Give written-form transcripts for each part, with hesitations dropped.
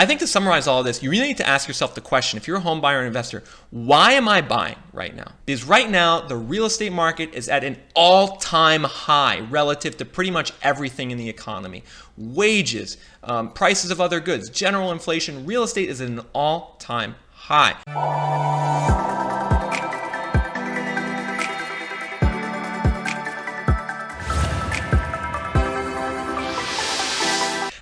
I think to summarize all of this, you really need to ask yourself the question, if you're a home buyer or investor, why am I buying right now? Because right now, the real estate market is at an all-time high relative to pretty much everything in the economy. Wages, prices of other goods, general inflation, real estate is at an all-time high.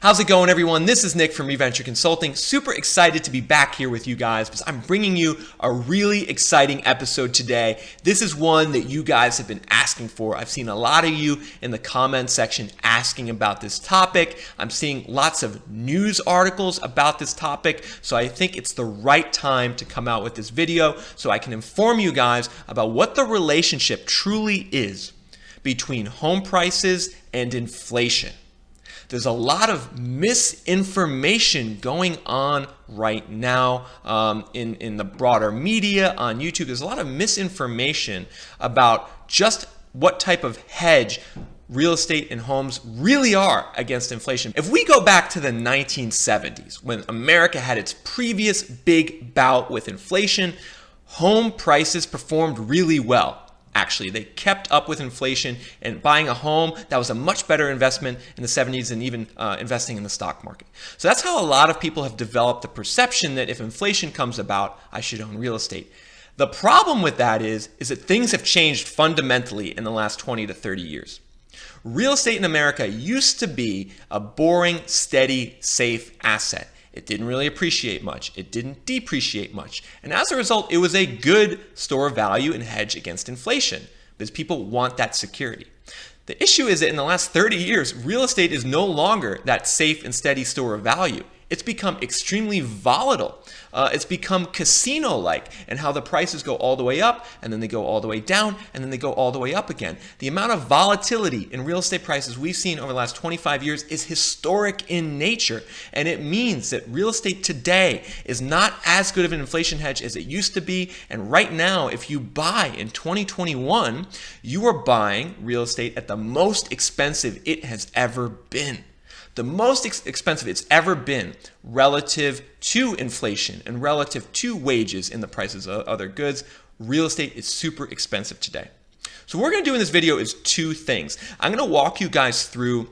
How's it going, everyone? This is Nick from ReVenture Consulting. Super excited to be back here with you guys because I'm bringing you a really exciting episode today. This is one that you guys have been asking for. I've seen a lot of you in the comment section asking about this topic. I'm seeing lots of news articles about this topic, so I think it's the right time to come out with this video so I can inform you guys about what the relationship truly is between home prices and inflation. There's a lot of misinformation going on right now in the broader media, on YouTube. There's a lot of misinformation about just what type of hedge real estate and homes really are against inflation. If we go back to the 1970s, when America had its previous big bout with inflation, home prices performed really well. Actually, they kept up with inflation, and buying a home, that was a much better investment in the 70s than even investing in the stock market. So that's how a lot of people have developed the perception that if inflation comes about, I should own real estate. The problem with that is that things have changed fundamentally in the last 20 to 30 years. Real estate in America used to be a boring, steady, safe asset. It didn't really appreciate much. It didn't depreciate much. And as a result, it was a good store of value and hedge against inflation because people want that security. The issue is that in the last 30 years, real estate is no longer that safe and steady store of value. It's become extremely volatile. It's become casino-like, and how the prices go all the way up, and then they go all the way down, and then they go all the way up again. The amount of volatility in real estate prices we've seen over the last 25 years is historic in nature, and it means that real estate today is not as good of an inflation hedge as it used to be. And right now, if you buy in 2021, you are buying real estate at the most expensive it has ever been. The most expensive it's ever been relative to inflation and relative to wages in the prices of other goods. Real estate is super expensive today. So what we're going to do in this video is two things. I'm going to walk you guys through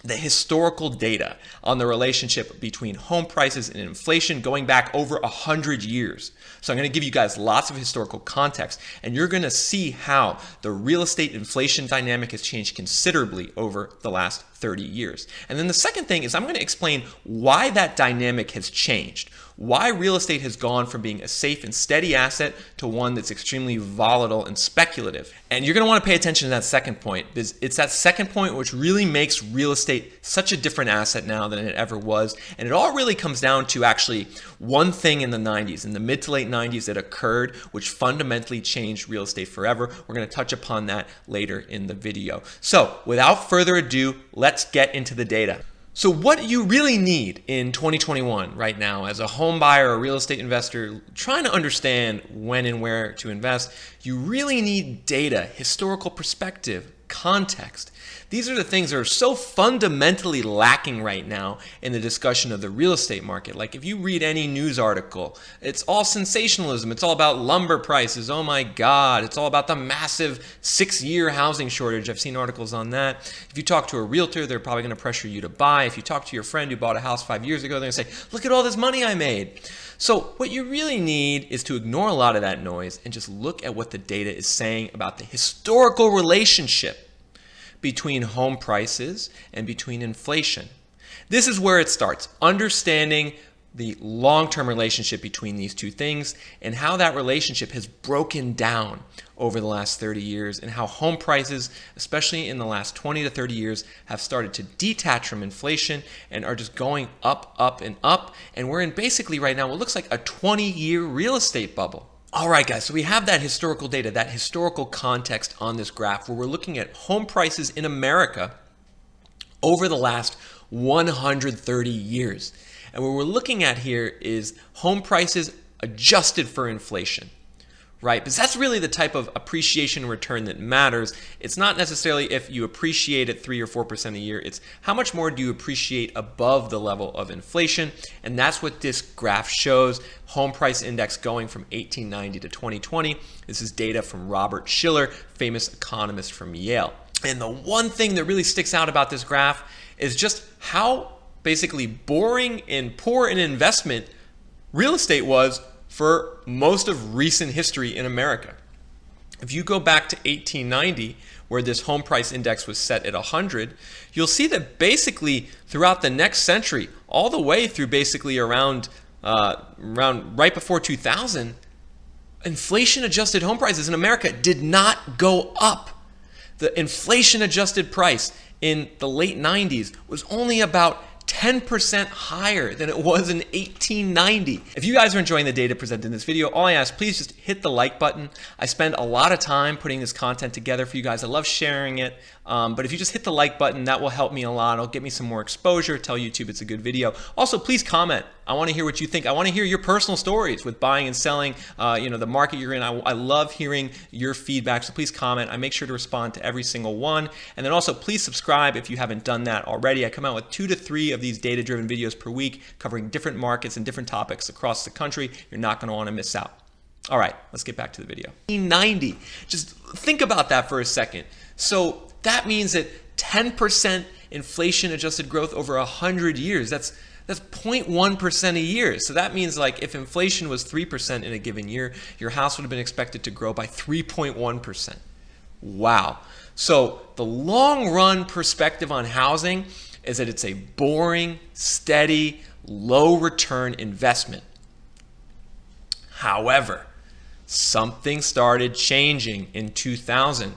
the historical data on the relationship between home prices and inflation going back over 100 years. So I'm going to give you guys lots of historical context, and you're going to see how the real estate inflation dynamic has changed considerably over the last 30 years. And then the second thing is I'm going to explain why that dynamic has changed, why real estate has gone from being a safe and steady asset to one that's extremely volatile and speculative. And you're going to want to pay attention to that second point, because it's that second point which really makes real estate such a different asset now than it ever was. And it all really comes down to actually one thing in the 90s, in the mid to late 90s, that occurred, which fundamentally changed real estate forever. We're going to touch upon that later in the video. So without further ado, let's get into the data. So what you really need in 2021 right now as a home buyer or real estate investor trying to understand when and where to invest, you really need data, historical perspective, context. These are the things that are so fundamentally lacking right now in the discussion of the real estate market. Like if you read any news article, it's all sensationalism. It's all about lumber prices. Oh my God. It's all about the massive 6-year housing shortage. I've seen articles on that. If you talk to a realtor, they're probably going to pressure you to buy. If you talk to your friend who bought a house 5 years ago, they're going to say, look at all this money I made. So what you really need is to ignore a lot of that noise and just look at what the data is saying about the historical relationship between home prices and between inflation. This is where it starts, understanding the long-term relationship between these two things and how that relationship has broken down over the last 30 years and how home prices, especially in the last 20 to 30 years, have started to detach from inflation and are just going up, up, and up. And we're in basically right now what looks like a 20-year real estate bubble. All right, guys, so we have that historical data, that historical context on this graph where we're looking at home prices in America over the last 130 years. And what we're looking at here is home prices adjusted for inflation. right? Because that's really the type of appreciation return that matters. It's not necessarily if you appreciate at 3 or 4% a year. It's how much more do you appreciate above the level of inflation? And that's what this graph shows. Home price index going from 1890 to 2020. This is data from Robert Shiller, famous economist from Yale. And the one thing that really sticks out about this graph is just how basically boring and poor an investment real estate was for most of recent history in America. If you go back to 1890, where this home price index was set at 100, you'll see that basically throughout the next century, all the way through basically around right before 2000, inflation-adjusted home prices in America did not go up. The inflation-adjusted price in the late 90s was only about 10% higher than it was in 1890. If you guys are enjoying the data presented in this video, all I ask, please just hit the like button. I spend a lot of time putting this content together for you guys. I love sharing it. But if you just hit the like button, that will help me a lot. It'll get me some more exposure, tell YouTube it's a good video. Also, please comment. I want to hear what you think. I want to hear your personal stories with buying and selling, the market you're in. I love hearing your feedback, so please comment. I make sure to respond to every single one. And then also, please subscribe if you haven't done that already. I come out with 2 to 3 of these data-driven videos per week covering different markets and different topics across the country. You're not going to want to miss out. All right, let's get back to the video. 1890. Just think about that for a second. So that means that 10% inflation-adjusted growth over 100 years. That's 0.1% a year. So that means like if inflation was 3% in a given year, your house would have been expected to grow by 3.1%. Wow. So the long run perspective on housing is that it's a boring, steady, low return investment. However, something started changing in 2000.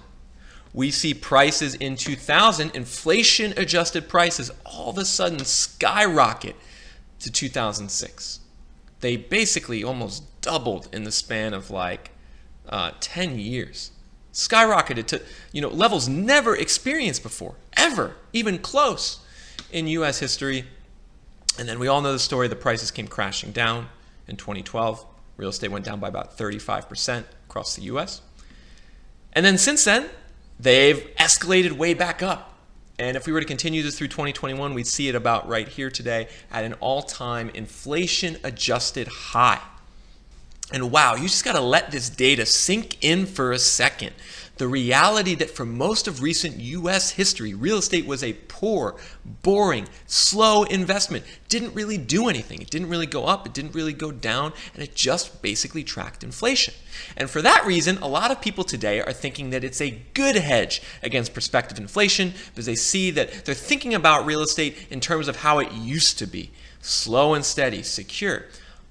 We see prices in 2000, inflation-adjusted prices, all of a sudden skyrocket to 2006. They basically almost doubled in the span of like 10 years. Skyrocketed to levels never experienced before, ever, even close in U.S. history. And then we all know the story. The prices came crashing down in 2012. Real estate went down by about 35% across the U.S. And then since then, they've escalated way back up. And if we were to continue this through 2021, we'd see it about right here today at an all-time inflation-adjusted high. And wow, you just got to let this data sink in for a second. The reality that for most of recent U.S. history, real estate was a poor, boring, slow investment. Didn't really do anything. It didn't really go up. It didn't really go down. And it just basically tracked inflation. And for that reason, a lot of people today are thinking that it's a good hedge against prospective inflation because they see that they're thinking about real estate in terms of how it used to be. Slow and steady, secure.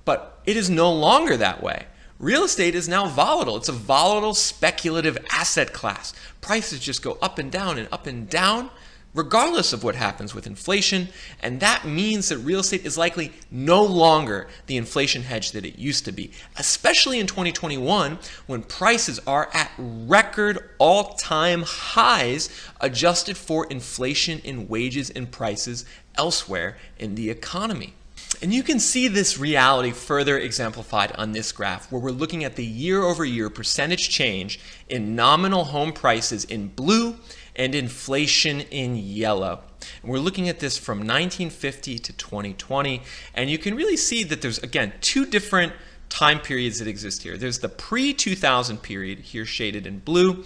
But it is no longer that way. Real estate is now volatile. It's a volatile speculative asset class. Prices just go up and down, regardless of what happens with inflation. And that means that real estate is likely no longer the inflation hedge that it used to be, especially in 2021 when prices are at record all-time highs adjusted for inflation in wages and prices elsewhere in the economy. And you can see this reality further exemplified on this graph, where we're looking at the year-over-year percentage change in nominal home prices in blue and inflation in yellow. And we're looking at this from 1950 to 2020, and you can really see that there's, again, 2 different time periods that exist here. There's the pre-2000 period, here shaded in blue,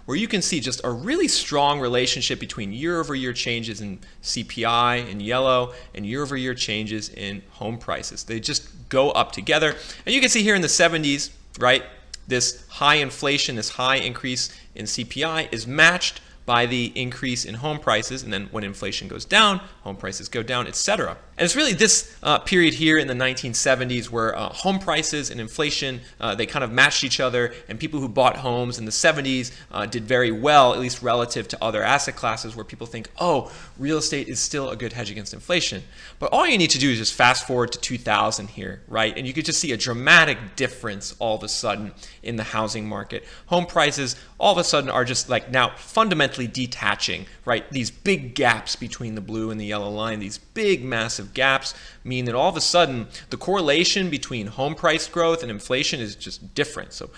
where you can see just a really strong relationship between year-over-year changes in CPI in yellow and year-over-year changes in home prices. They just go up together. And you can see here in the 70s, right, this high inflation, this high increase in CPI is matched by the increase in home prices, and then when inflation goes down, home prices go down, etc. And it's really this period here in the 1970s where home prices and inflation, they kind of matched each other, and people who bought homes in the 70s did very well, at least relative to other asset classes, where people think, oh, real estate is still a good hedge against inflation. But all you need to do is just fast forward to 2000 here, right? And you could just see a dramatic difference all of a sudden in the housing market. Home prices all of a sudden are just like now fundamentally detaching, right? These big gaps between the blue and the yellow line, these big massive gaps mean that all of a sudden the correlation between home price growth and inflation is just different. So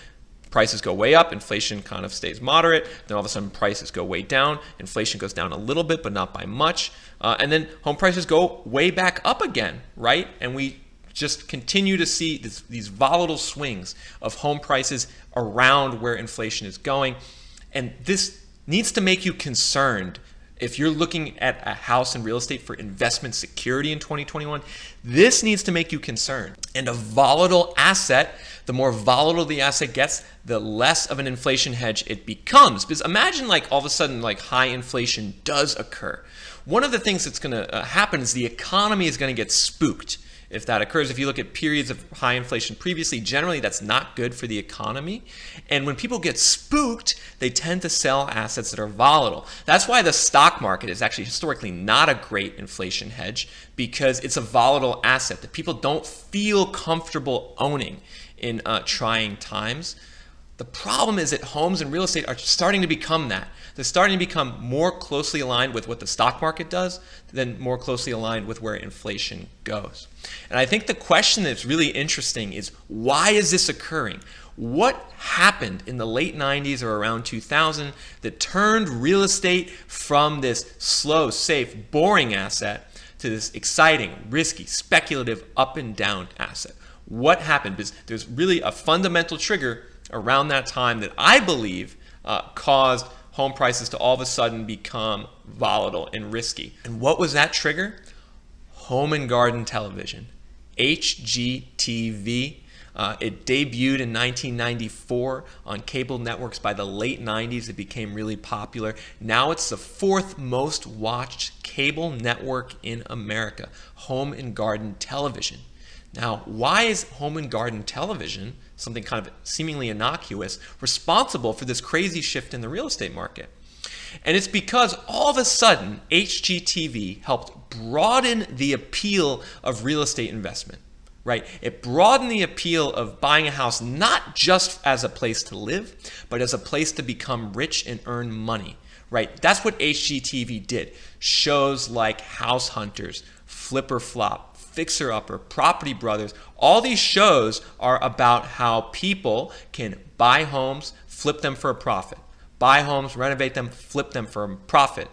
prices go way up, inflation kind of stays moderate, then all of a sudden prices go way down, inflation goes down a little bit but not by much, and then home prices go way back up again, right? And we just continue to see these volatile swings of home prices around where inflation is going. And this needs to make you concerned. If you're looking at a house and real estate for investment security in 2021, this needs to make you concerned. And a volatile asset, the more volatile the asset gets, the less of an inflation hedge it becomes. Because imagine like all of a sudden like high inflation does occur. One of the things that's going to happen is the economy is going to get spooked. If that occurs, if you look at periods of high inflation previously, generally that's not good for the economy. And when people get spooked, they tend to sell assets that are volatile. That's why the stock market is actually historically not a great inflation hedge, because it's a volatile asset that people don't feel comfortable owning in trying times. The problem is that homes and real estate are starting to become that. They're starting to become more closely aligned with what the stock market does than more closely aligned with where inflation goes. And I think the question that's really interesting is, why is this occurring? What happened in the late 90s or around 2000 that turned real estate from this slow, safe, boring asset to this exciting, risky, speculative, up and down asset? What happened? Because there's really a fundamental trigger around that time that I believe caused home prices to all of a sudden become volatile and risky. And what was that trigger? Home and garden television, HGTV. It debuted in 1994 on cable networks. By the late 90s, it became really popular. Now it's the fourth most watched cable network in America, home and garden television. Now, why is home and garden television, something kind of seemingly innocuous, responsible for this crazy shift in the real estate market? And it's because all of a sudden, HGTV helped broaden the appeal of real estate investment, right? It broadened the appeal of buying a house not just as a place to live, but as a place to become rich and earn money, right? That's what HGTV did. Shows like House Hunters, Flip or Flop, Fixer Upper, Property Brothers, all these shows are about how people can buy homes, flip them for a profit. Buy homes, renovate them, flip them for a profit.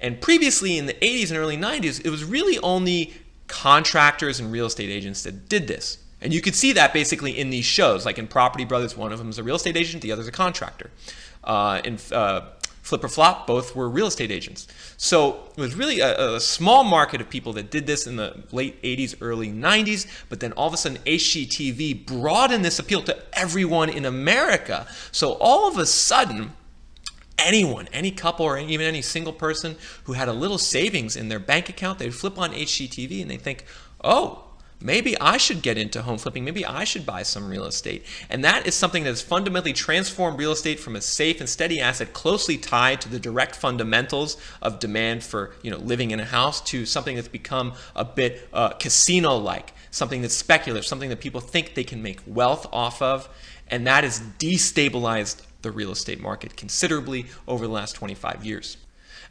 And previously in the 80s and early 90s, it was really only contractors and real estate agents that did this. And you could see that basically in these shows. Like in Property Brothers, one of them is a real estate agent, the other is a contractor. In Flip or Flop, both were real estate agents. So it was really a small market of people that did this in the late 80s, early 90s, but then all of a sudden HGTV broadened this appeal to everyone in America. So all of a sudden, anyone, any couple or even any single person who had a little savings in their bank account, they'd flip on HGTV and they think, oh, maybe I should get into home flipping. Maybe I should buy some real estate. And that is something that has fundamentally transformed real estate from a safe and steady asset closely tied to the direct fundamentals of demand for living in a house to something that's become a bit casino-like, something that's speculative, something that people think they can make wealth off of. And that has destabilized the real estate market considerably over the last 25 years.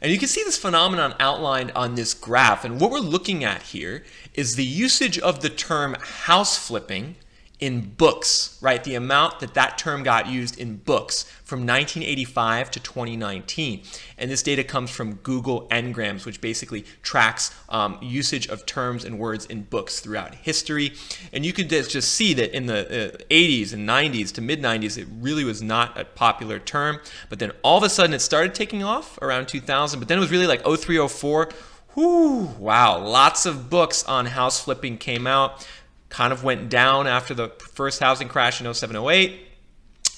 And you can see this phenomenon outlined on this graph. And what we're looking at here is the usage of the term house flipping in books, right? The amount that term got used in books from 1985 to 2019. And this data comes from Google Ngrams, which basically tracks usage of terms and words in books throughout history. And you could just see that in the 80s and 90s to mid 90s, it really was not a popular term. But then all of a sudden it started taking off around 2000. But then it was really like 03, 04. Whoo, wow, lots of books on house flipping came out. Kind of went down after the first housing crash in 07, 08,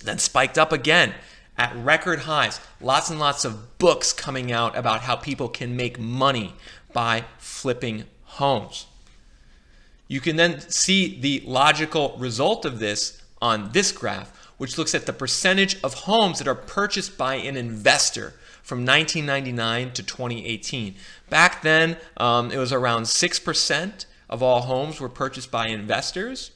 then spiked up again at record highs. Lots and lots of books coming out about how people can make money by flipping homes. You can then see the logical result of this on this graph, which looks at the percentage of homes that are purchased by an investor from 1999 to 2018. Back then, it was around 6% of all homes were purchased by investors.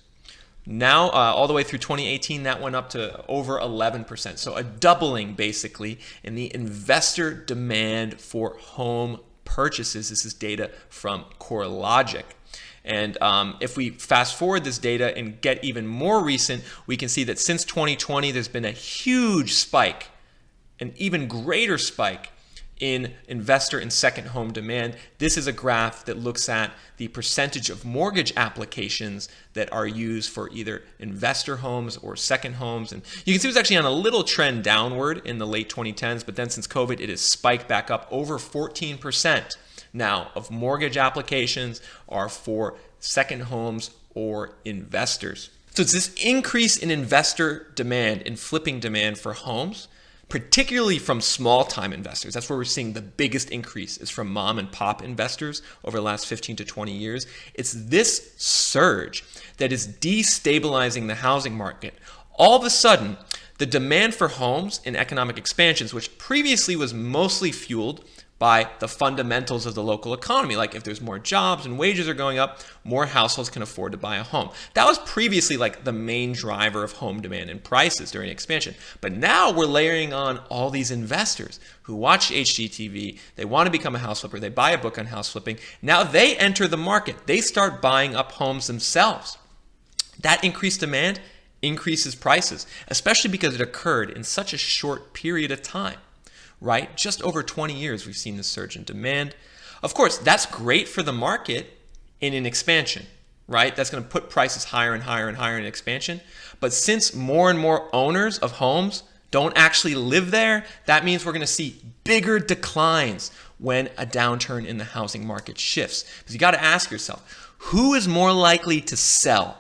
Now, all the way through 2018, that went up to over 11%. So a doubling, basically, in the investor demand for home purchases. This is data from CoreLogic. And if we fast forward this data and get even more recent, we can see that since 2020, there's been a huge spike, an even greater spike in investor and second home demand. This is a graph that looks at the percentage of mortgage applications that are used for either investor homes or second homes. And you can see it was actually on a little trend downward in the late 2010s, but then since COVID, it has spiked back up. Over 14% now of mortgage applications are for second homes or investors. So it's this increase in investor demand, in flipping demand for homes, particularly from small-time investors. That's where we're seeing the biggest increase, is from mom and pop investors over the last 15 to 20 years. It's this surge that is destabilizing the housing market. All of a sudden, the demand for homes in economic expansions, which previously was mostly fueled by the fundamentals of the local economy, like if there's more jobs and wages are going up, more households can afford to buy a home. That was previously like the main driver of home demand and prices during expansion. But now we're layering on all these investors who watch HGTV, they want to become a house flipper, they buy a book on house flipping. Now they enter the market, they start buying up homes themselves. That increased demand increases prices, especially because it occurred in such a short period of time. Right? Just over 20 years, we've seen this surge in demand. Of course, that's great for the market in an expansion, right? That's going to put prices higher and higher and higher in expansion. But since more and more owners of homes don't actually live there, that means we're going to see bigger declines when a downturn in the housing market shifts. Because you got to ask yourself, who is more likely to sell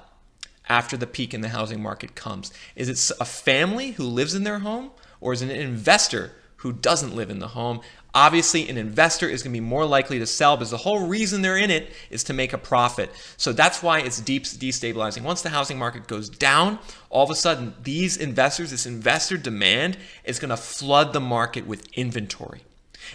after the peak in the housing market comes? Is it a family who lives in their home, or is it an investor who doesn't live in the home? Obviously, an investor is going to be more likely to sell because the whole reason they're in it is to make a profit. So that's why it's destabilizing. Once the housing market goes down, all of a sudden, these investors, this investor demand is going to flood the market with inventory.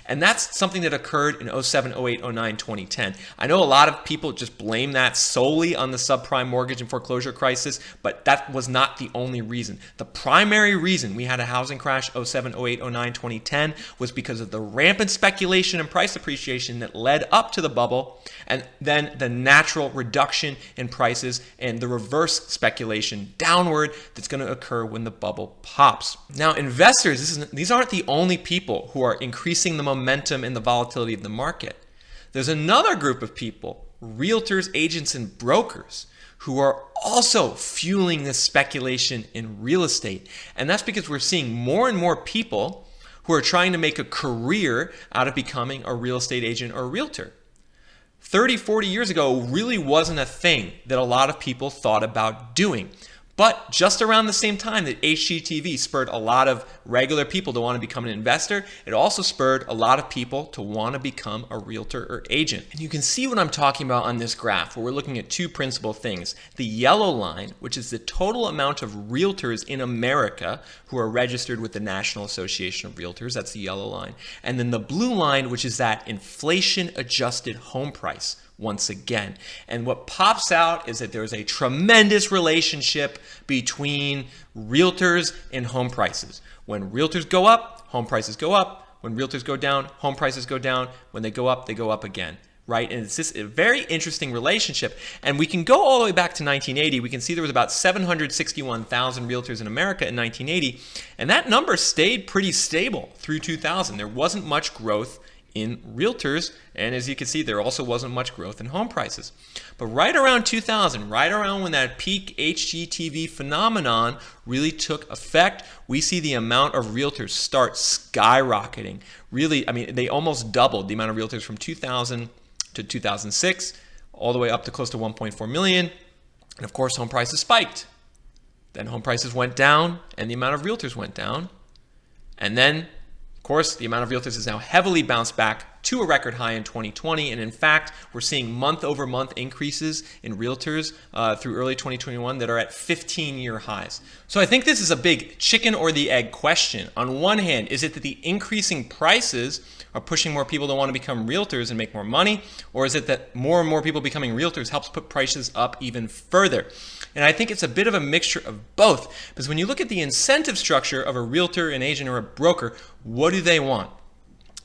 And that's something that occurred in 07, 08, 09, 2010. I know a lot of people just blame that solely on the subprime mortgage and foreclosure crisis, but that was not the only reason. The primary reason we had a housing crash 07, 08, 09, 2010 was because of the rampant speculation and price appreciation that led up to the bubble, and then the natural reduction in prices and the reverse speculation downward that's going to occur when the bubble pops. Now, investors, these aren't the only people who are increasing the momentum and the volatility of the market. There's another group of people, realtors, agents, and brokers, who are also fueling this speculation in real estate. And that's because we're seeing more and more people who are trying to make a career out of becoming a real estate agent or a realtor. 30, 40 years ago really wasn't a thing that a lot of people thought about doing. But just around the same time that HGTV spurred a lot of regular people to want to become an investor, it also spurred a lot of people to want to become a realtor or agent. And you can see what I'm talking about on this graph, where we're looking at two principal things. The yellow line, which is the total amount of realtors in America who are registered with the National Association of Realtors, that's the yellow line. And then the blue line, which is that inflation-adjusted home price. Once again. And what pops out is that there's a tremendous relationship between realtors and home prices. When realtors go up, home prices go up. When realtors go down, home prices go down. When they go up again. Right? And it's just a very interesting relationship. And we can go all the way back to 1980. We can see there was about 761,000 realtors in America in 1980. And that number stayed pretty stable through 2000. There wasn't much growth in realtors, and as you can see, there also wasn't much growth in home prices. But right around 2000, right around when that peak HGTV phenomenon really took effect, we see the amount of realtors start skyrocketing. Really, I mean, they almost doubled the amount of realtors from 2000 to 2006, all the way up to close to 1.4 million. And of course, home prices spiked. Then home prices went down, and the amount of realtors went down. And then of course, the amount of realtors has now heavily bounced back to a record high in 2020. And in fact, we're seeing month-over-month increases in realtors through early 2021 that are at 15-year highs. So I think this is a big chicken or the egg question. On one hand, is it that the increasing prices are pushing more people to want to become realtors and make more money? Or is it that more and more people becoming realtors helps put prices up even further? And I think it's a bit of a mixture of both. Because when you look at the incentive structure of a realtor, an agent, or a broker, what do they want?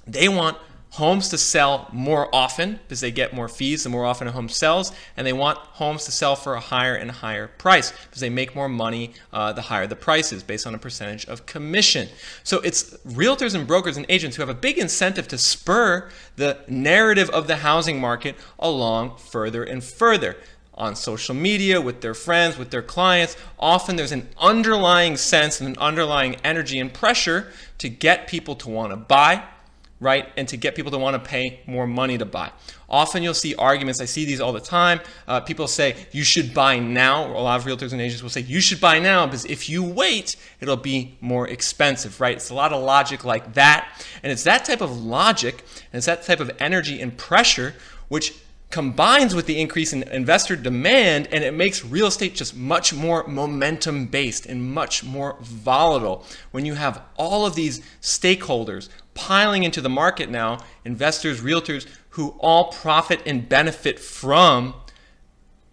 They want homes to sell more often because they get more fees the more often a home sells, and they want homes to sell for a higher and higher price because they make more money the higher the price is based on a percentage of commission. So it's realtors and brokers and agents who have a big incentive to spur the narrative of the housing market along further and further. On social media, with their friends, with their clients, often there's an underlying sense and an underlying energy and pressure to get people to want to buy, right? And to get people to want to pay more money to buy. Often you'll see arguments, I see these all the time. People say, you should buy now. A lot of realtors and agents will say, you should buy now because if you wait, it'll be more expensive, right? It's a lot of logic like that. And it's that type of logic and it's that type of energy and pressure which combines with the increase in investor demand, and it makes real estate just much more momentum based and much more volatile. When you have all of these stakeholders piling into the market now, investors, realtors, who all profit and benefit from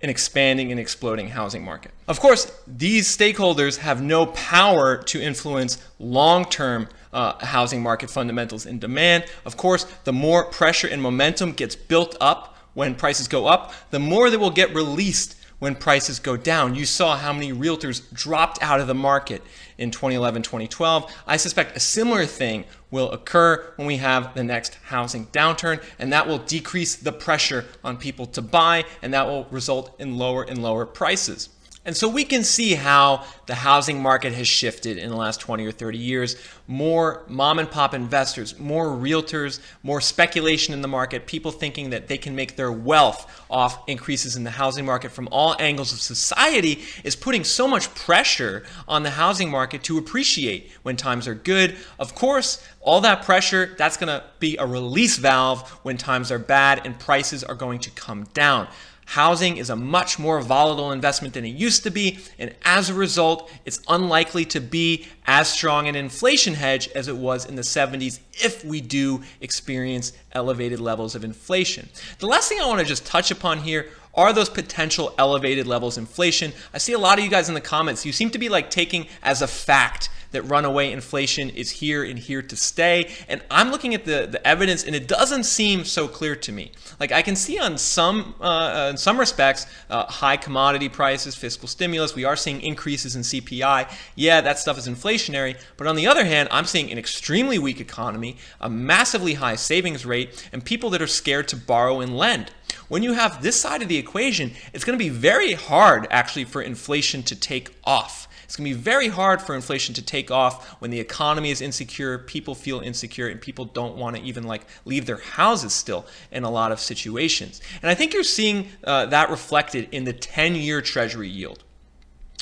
an expanding and exploding housing market. Of course, these stakeholders have no power to influence long-term housing market fundamentals and demand. Of course, the more pressure and momentum gets built up when prices go up, the more that will get released when prices go down. You saw how many realtors dropped out of the market in 2011, 2012. I suspect a similar thing will occur when we have the next housing downturn, and that will decrease the pressure on people to buy, and that will result in lower and lower prices. And so we can see how the housing market has shifted in the last 20 or 30 years. More mom and pop investors, more realtors, more speculation in the market, people thinking that they can make their wealth off increases in the housing market from all angles of society is putting so much pressure on the housing market to appreciate when times are good. Of course, all that pressure, that's going to be a release valve when times are bad and prices are going to come down. Housing is a much more volatile investment than it used to be, and as a result, it's unlikely to be as strong an inflation hedge as it was in the 70s if we do experience elevated levels of inflation. The last thing I want to just touch upon here are those potential elevated levels of inflation. I see a lot of you guys in the comments, you seem to be like taking as a fact that runaway inflation is here and here to stay. And I'm looking at the evidence and it doesn't seem so clear to me. Like I can see on in some respects, high commodity prices, fiscal stimulus, we are seeing increases in CPI. Yeah, that stuff is inflationary. But on the other hand, I'm seeing an extremely weak economy, a massively high savings rate, and people that are scared to borrow and lend. When you have this side of the equation, it's going to be very hard actually for inflation to take off. It's going to be very hard for inflation to take off when the economy is insecure, people feel insecure, and people don't want to even like leave their houses still in a lot of situations. And I think you're seeing that reflected in the 10-year Treasury yield.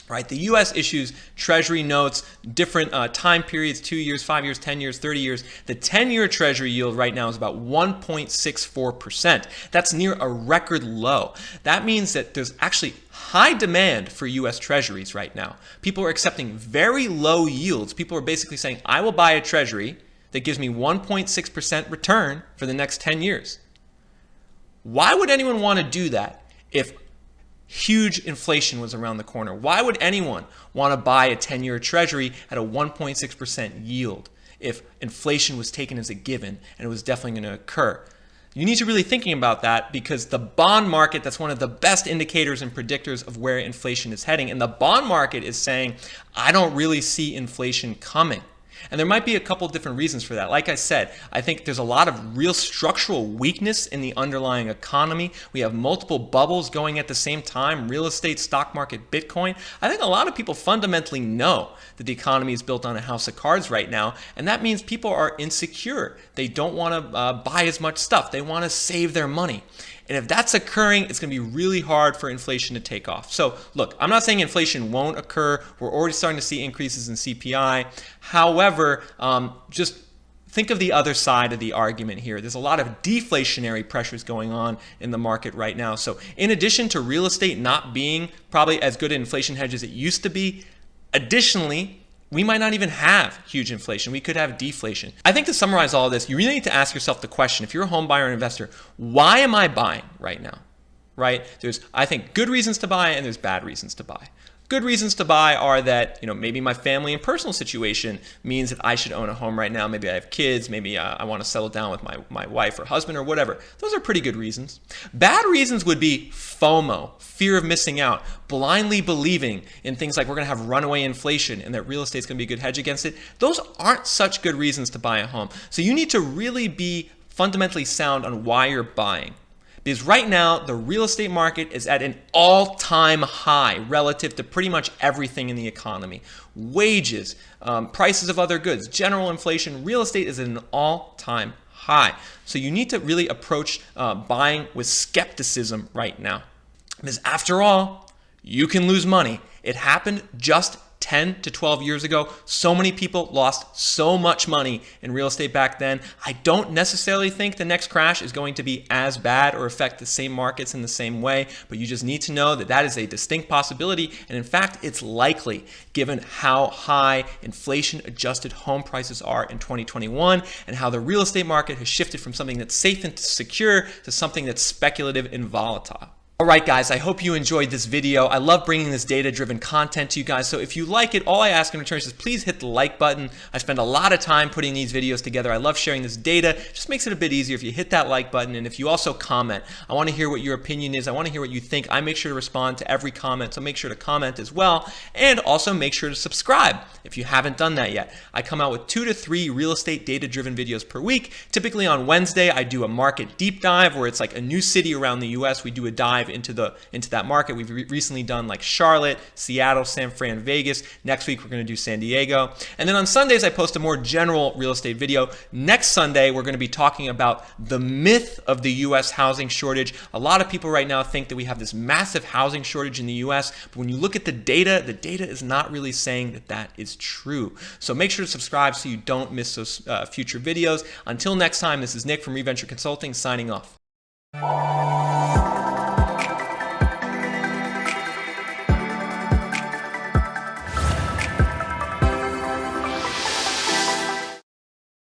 Right, the U.S. issues Treasury notes, different time periods, 2 years, 5 years, 10 years, 30 years. The 10-year Treasury yield right now is about 1.64%. That's near a record low. That means that there's actually high demand for U.S. Treasuries right now. People are accepting very low yields. People are basically saying, I will buy a Treasury that gives me 1.6% return for the next 10 years. Why would anyone want to do that if huge inflation was around the corner? Why would anyone want to buy a 10-year Treasury at a 1.6% yield if inflation was taken as a given and it was definitely going to occur? You need to really thinking about that because the bond market, that's one of the best indicators and predictors of where inflation is heading. And the bond market is saying, I don't really see inflation coming. And there might be a couple different reasons for that. Like I said, I think there's a lot of real structural weakness in the underlying economy. We have multiple bubbles going at the same time, real estate, stock market, Bitcoin. I think a lot of people fundamentally know that the economy is built on a house of cards right now, and that means people are insecure. They don't want to buy as much stuff. They want to save their money. And if that's occurring, it's going to be really hard for inflation to take off. So look, I'm not saying inflation won't occur. We're already starting to see increases in CPI. However, just think of the other side of the argument here. There's a lot of deflationary pressures going on in the market right now. So in addition to real estate not being probably as good an inflation hedge as it used to be, additionally, we might not even have huge inflation. We could have deflation. I think to summarize all of this, you really need to ask yourself the question, if you're a home buyer or investor, why am I buying right now? Right? There's, I think, good reasons to buy and there's bad reasons to buy. Good reasons to buy are that, maybe my family and personal situation means that I should own a home right now. Maybe I have kids. Maybe I want to settle down with my wife or husband or whatever. Those are pretty good reasons. Bad reasons would be FOMO, fear of missing out, blindly believing in things like we're going to have runaway inflation and that real estate is going to be a good hedge against it. Those aren't such good reasons to buy a home. So you need to really be fundamentally sound on why you're buying. Because right now, the real estate market is at an all-time high relative to pretty much everything in the economy. Wages, prices of other goods, general inflation, real estate is at an all-time high. So you need to really approach buying with skepticism right now. Because after all, you can lose money. It happened just 10 to 12 years ago. So many people lost so much money in real estate back then. I don't necessarily think the next crash is going to be as bad or affect the same markets in the same way, but you just need to know that that is a distinct possibility. And in fact, it's likely given how high inflation-adjusted home prices are in 2021 and how the real estate market has shifted from something that's safe and secure to something that's speculative and volatile. All right, guys, I hope you enjoyed this video. I love bringing this data-driven content to you guys. So if you like it, all I ask in return is please hit the like button. I spend a lot of time putting these videos together. I love sharing this data. It just makes it a bit easier if you hit that like button. And if you also comment, I want to hear what your opinion is. I want to hear what you think. I make sure to respond to every comment, so make sure to comment as well. And also make sure to subscribe if you haven't done that yet. I come out with 2 to 3 real estate data-driven videos per week. Typically on Wednesday, I do a market deep dive where it's like a new city around the US. We do a dive into that market. We've recently done like Charlotte, Seattle, San Fran, Vegas. Next week, we're going to do San Diego. And then on Sundays, I post a more general real estate video. Next Sunday, we're going to be talking about the myth of the US housing shortage. A lot of people right now think that we have this massive housing shortage in the US, but when you look at the data is not really saying that that is true. So make sure to subscribe so you don't miss those future videos. Until next time, this is Nick from Reventure Consulting signing off.